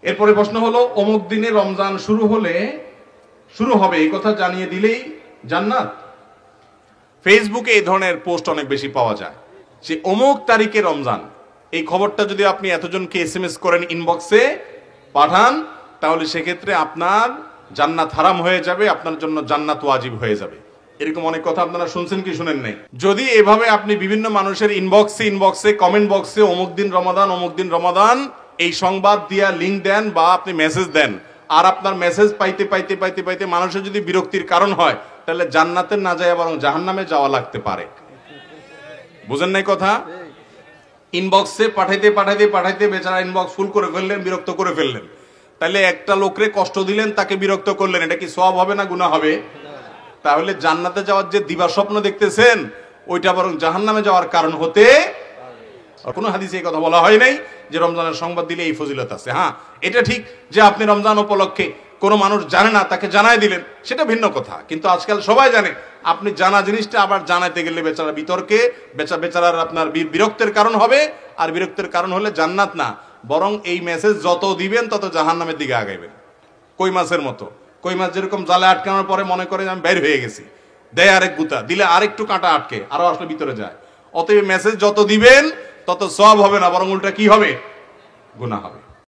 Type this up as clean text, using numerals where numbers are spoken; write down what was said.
এরপরে প্রশ্ন হলো, অমুক দিনে রমজান শুরু হবে এই কথা জানিয়ে দিলেই জান্নাত? ফেসবুকে এই ধরনের পোস্ট অনেক বেশি পাওয়া যায় যে অমুক তারিখে রমজান। এই খবরটা যদি আপনি এতজনকে SMS করেন, ইনবক্সে পাঠান, তাহলে সেক্ষেত্রে আপনার জান্নাত হারাম হয়ে যাবে, আপনার জন্য জান্নাত ওয়াজিব হয়ে যাবে। এরকম অনেক কথা আপনারা শুনছেন কি শুনেন নাই? যদি এভাবে আপনি বিভিন্ন মানুষের ইনবক্সে কমেন্ট বক্সে অমুক দিন রমাদান এই সংবাদ দিয়া লিঙ্ক দেন বা আপনি মেসেজ দেন, আর আপনার মেসেজ পাইতে মানুষের যদি বিরক্তির কারণ হয়, তাহলে জান্নাতের না যায় বরং জাহান্নামে যাওয়া লাগতে পারে। বুঝেন নাই কথা? ইনবক্সে পাঠাইতে বেচারা ইনবক্স ফুল করে ফেললেন, বিরক্ত করে ফেললেন। তাহলে একটা লোকরে কষ্ট দিলেন, তাকে বিরক্ত করলেন, এটা কি সওয়াব হবে না গুনাহ হবে? তাহলে জান্নাতে যাওয়ার যে দিবা স্বপ্ন দেখতেছেন, ওইটা বরং জাহান্নামে যাওয়ার কারণ হতে। কোনো হাদিসে এই কথা বলা হয় নাই যে রমজানের সংবাদ দিলে এই ফজিলত আছে। হ্যাঁ, এটা ঠিক যে আপনি রমজান উপলক্ষে কোনো মানুষ জানে না, তাকে জানাই দিলেন, সেটা ভিন্ন কথা। কিন্তু আজকাল সবাই জানে, আপনি জানা জিনিসটা আবার জানাইতে গেলে বেচারা বিতর্কে বেচারার আপনার বিরক্তের কারণ হবে। আর বিরক্তের কারণ হলে জান্নাত না, বরং এই মেসেজ যত দিবেন তত জাহান্নামের দিকে আগাইবেন। কই মাছের মতো, কই মাছ যেরকম জালে আটকানোর পরে মনে করেন আমি বের হয়ে গেছি, দেয় আরেক গুতা দিলে আরেকটু কাঁটা আটকে আরো আসলে ভিতরে যায়। অতএব মেসেজ যত দিবেন তত সওয়াব হবে না, বরং উল্টা কি হবে? গুনাহ হবে।